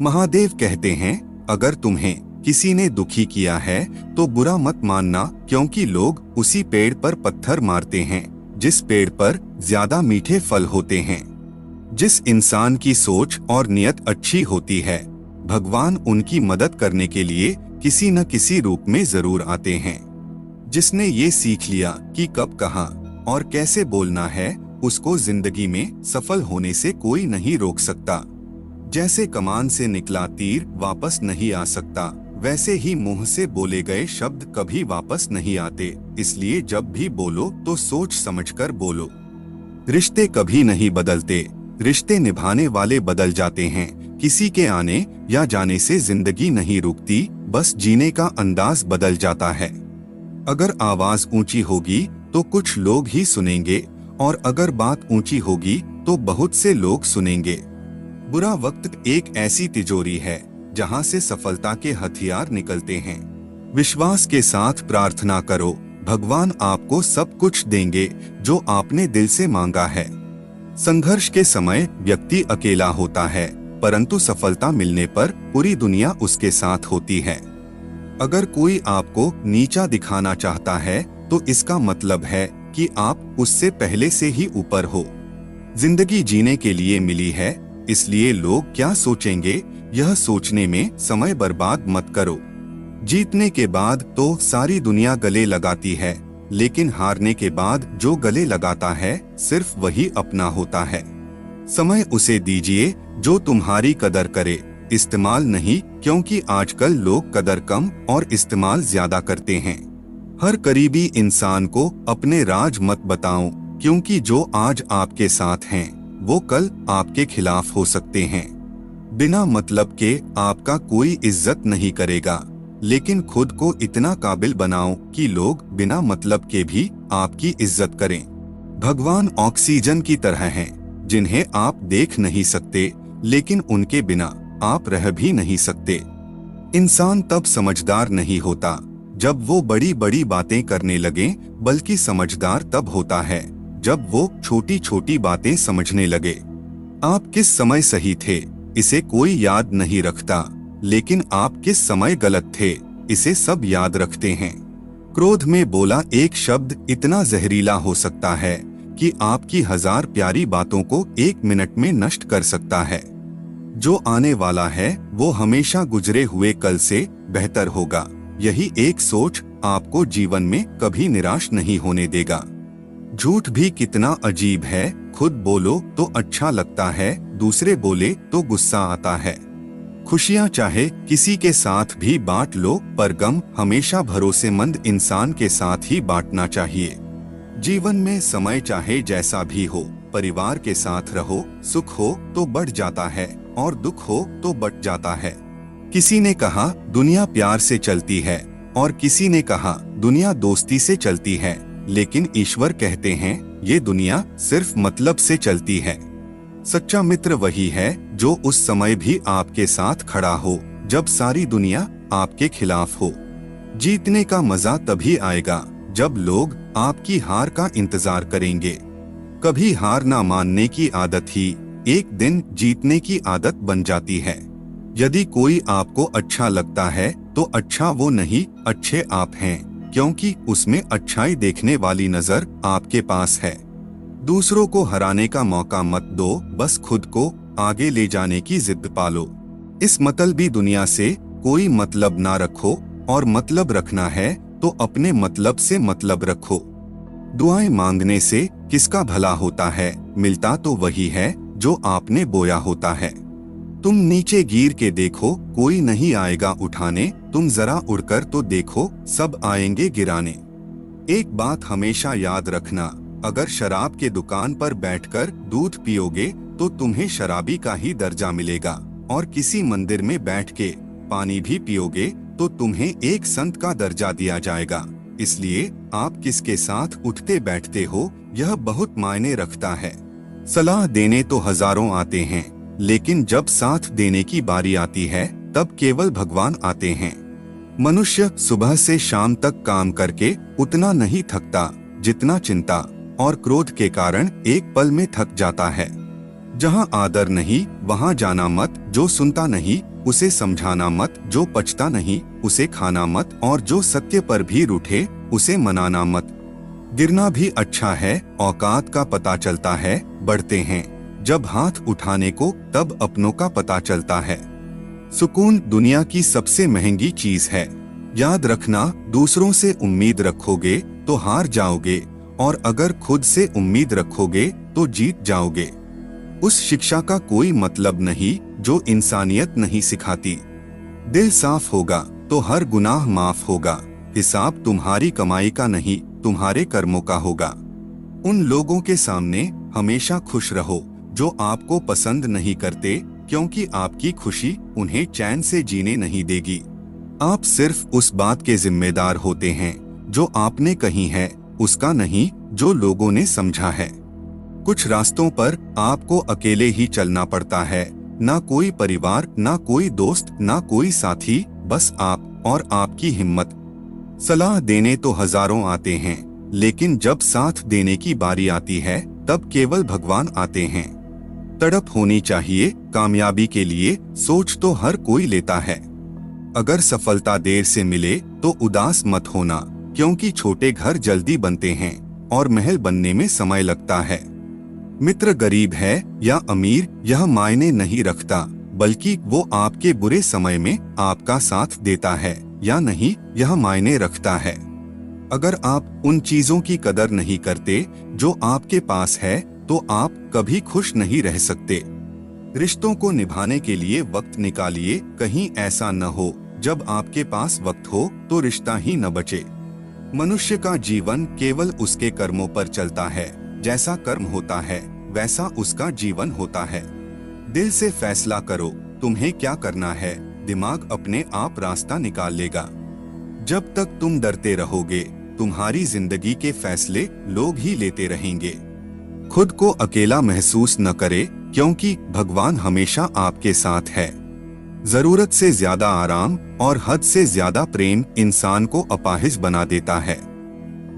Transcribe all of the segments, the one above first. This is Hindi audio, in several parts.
महादेव कहते हैं, अगर तुम्हें किसी ने दुखी किया है तो बुरा मत मानना, क्योंकि लोग उसी पेड़ पर पत्थर मारते हैं जिस पेड़ पर ज्यादा मीठे फल होते हैं। जिस इंसान की सोच और नियत अच्छी होती है, भगवान उनकी मदद करने के लिए किसी न किसी रूप में जरूर आते हैं। जिसने ये सीख लिया कि कब कहाँ और कैसे बोलना है, उसको जिंदगी में सफल होने से कोई नहीं रोक सकता। जैसे कमान से निकला तीर वापस नहीं आ सकता, वैसे ही मुंह से बोले गए शब्द कभी वापस नहीं आते। इसलिए जब भी बोलो तो सोच समझकर बोलो। रिश्ते कभी नहीं बदलते, रिश्ते निभाने वाले बदल जाते हैं। किसी के आने या जाने से जिंदगी नहीं रुकती, बस जीने का अंदाज बदल जाता है। अगर आवाज ऊंची होगी तो कुछ लोग ही सुनेंगे, और अगर बात ऊंची होगी तो बहुत से लोग सुनेंगे। बुरा वक्त एक ऐसी तिजोरी है जहां से सफलता के हथियार निकलते हैं। विश्वास के साथ प्रार्थना करो, भगवान आपको सब कुछ देंगे जो आपने दिल से मांगा है। संघर्ष के समय व्यक्ति अकेला होता है, परंतु सफलता मिलने पर पूरी दुनिया उसके साथ होती है। अगर कोई आपको नीचा दिखाना चाहता है तो इसका मतलब है कि आप उससे पहले से ही ऊपर हो। जिंदगी जीने के लिए मिली है, इसलिए लोग क्या सोचेंगे यह सोचने में समय बर्बाद मत करो। जीतने के बाद तो सारी दुनिया गले लगाती है, लेकिन हारने के बाद जो गले लगाता है सिर्फ वही अपना होता है। समय उसे दीजिए जो तुम्हारी कदर करे, इस्तेमाल नहीं, क्योंकि आजकल लोग कदर कम और इस्तेमाल ज्यादा करते हैं। हर करीबी इंसान को अपने राज मत बताओ, क्योंकि जो आज आपके साथ हैं वो कल आपके खिलाफ हो सकते हैं। बिना मतलब के आपका कोई इज्जत नहीं करेगा, लेकिन खुद को इतना काबिल बनाओ कि लोग बिना मतलब के भी आपकी इज्जत करें। भगवान ऑक्सीजन की तरह हैं, जिन्हें आप देख नहीं सकते, लेकिन उनके बिना आप रह भी नहीं सकते। इंसान तब समझदार नहीं होता जब वो बड़ी बड़ी बातें करने लगे, बल्कि समझदार तब होता है जब वो छोटी छोटी बातें समझने लगे। आप किस समय सही थे इसे कोई याद नहीं रखता, लेकिन आप किस समय गलत थे इसे सब याद रखते हैं। क्रोध में बोला एक शब्द इतना जहरीला हो सकता है कि आपकी 1000 प्यारी बातों को 1 मिनट में नष्ट कर सकता है। जो आने वाला है वो हमेशा गुजरे हुए कल से बेहतर होगा। यही एक सोच आपको जीवन में कभी निराश नहीं होने देगा। झूठ भी कितना अजीब है, खुद बोलो तो अच्छा लगता है, दूसरे बोले तो गुस्सा आता है। खुशियां चाहे किसी के साथ भी बांट लो, पर गम हमेशा भरोसेमंद इंसान के साथ ही बांटना चाहिए। जीवन में समय चाहे जैसा भी हो, परिवार के साथ रहो। सुख हो तो बढ़ जाता है और दुख हो तो बट जाता है। किसी ने कहा दुनिया प्यार से चलती है, और किसी ने कहा दुनिया दोस्ती से चलती है, लेकिन ईश्वर कहते हैं ये दुनिया सिर्फ मतलब से चलती है। सच्चा मित्र वही है जो उस समय भी आपके साथ खड़ा हो जब सारी दुनिया आपके खिलाफ हो। जीतने का मजा तभी आएगा जब लोग आपकी हार का इंतजार करेंगे। कभी हार ना मानने की आदत ही एक दिन जीतने की आदत बन जाती है। यदि कोई आपको अच्छा लगता है तो अच्छा वो नहीं, अच्छे आप हैं, क्योंकि उसमें अच्छाई देखने वाली नजर आपके पास है। दूसरों को हराने का मौका मत दो, बस खुद को आगे ले जाने की जिद पालो। इस मतलबी दुनिया से कोई मतलब ना रखो, और मतलब रखना है तो अपने मतलब से मतलब रखो। दुआएं मांगने से किसका भला होता है, मिलता तो वही है जो आपने बोया होता है। तुम नीचे गिर के देखो, कोई नहीं आएगा उठाने, तुम जरा उड़कर तो देखो, सब आएंगे गिराने। एक बात हमेशा याद रखना, अगर शराब के दुकान पर बैठकर दूध पियोगे तो तुम्हें शराबी का ही दर्जा मिलेगा, और किसी मंदिर में बैठ के पानी भी पियोगे तो तुम्हें एक संत का दर्जा दिया जाएगा। इसलिए आप किसके साथ उठते बैठते हो यह बहुत मायने रखता है। सलाह देने तो हजारों आते हैं, लेकिन जब साथ देने की बारी आती है तब केवल भगवान आते हैं। मनुष्य सुबह से शाम तक काम करके उतना नहीं थकता जितना चिंता और क्रोध के कारण एक पल में थक जाता है। जहाँ आदर नहीं वहाँ जाना मत, जो सुनता नहीं उसे समझाना मत, जो पचता नहीं उसे खाना मत, और जो सत्य पर भी रूठे उसे मनाना मत। गिरना भी अच्छा है, औकात का पता चलता है, बढ़ते हैं जब हाथ उठाने को तब अपनों का पता चलता है। सुकून दुनिया की सबसे महंगी चीज है। याद रखना, दूसरों से उम्मीद रखोगे तो हार जाओगे, और अगर खुद से उम्मीद रखोगे तो जीत जाओगे। उस शिक्षा का कोई मतलब नहीं जो इंसानियत नहीं सिखाती। दिल साफ होगा तो हर गुनाह माफ होगा। हिसाब तुम्हारी कमाई का नहीं, तुम्हारे कर्मों का होगा। उन लोगों के सामने हमेशा खुश रहो जो आपको पसंद नहीं करते, क्योंकि आपकी खुशी उन्हें चैन से जीने नहीं देगी। आप सिर्फ उस बात के जिम्मेदार होते हैं जो आपने कही है, उसका नहीं जो लोगों ने समझा है। कुछ रास्तों पर आपको अकेले ही चलना पड़ता है, ना कोई परिवार, ना कोई दोस्त, ना कोई साथी, बस आप और आपकी हिम्मत। सलाह देने तो हजारों आते हैं, लेकिन जब साथ देने की बारी आती है तब केवल भगवान आते हैं। तड़प होनी चाहिए कामयाबी के लिए, सोच तो हर कोई लेता है। अगर सफलता देर से मिले तो उदास मत होना, क्योंकि छोटे घर जल्दी बनते हैं और महल बनने में समय लगता है। मित्र गरीब है या अमीर यह मायने नहीं रखता, बल्कि वो आपके बुरे समय में आपका साथ देता है या नहीं यह मायने रखता है। अगर आप उन चीजों की कदर नहीं करते जो आपके पास है तो आप कभी खुश नहीं रह सकते। रिश्तों को निभाने के लिए वक्त निकालिए, कहीं ऐसा न हो जब आपके पास वक्त हो तो रिश्ता ही न बचे। मनुष्य का जीवन केवल उसके कर्मों पर चलता है, जैसा कर्म होता है वैसा उसका जीवन होता है। दिल से फैसला करो तुम्हें क्या करना है, दिमाग अपने आप रास्ता निकाल लेगा। जब तक तुम डरते रहोगे तुम्हारी जिंदगी के फैसले लोग ही लेते रहेंगे। खुद को अकेला महसूस न करे, क्योंकि भगवान हमेशा आपके साथ है। जरूरत से ज्यादा आराम और हद से ज्यादा प्रेम इंसान को अपाहिज बना देता है।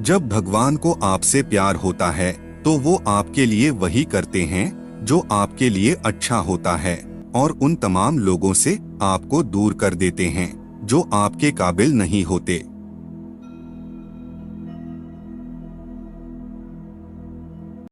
जब भगवान को आपसे प्यार होता है तो वो आपके लिए वही करते हैं जो आपके लिए अच्छा होता है, और उन तमाम लोगों से आपको दूर कर देते हैं जो आपके काबिल नहीं होते।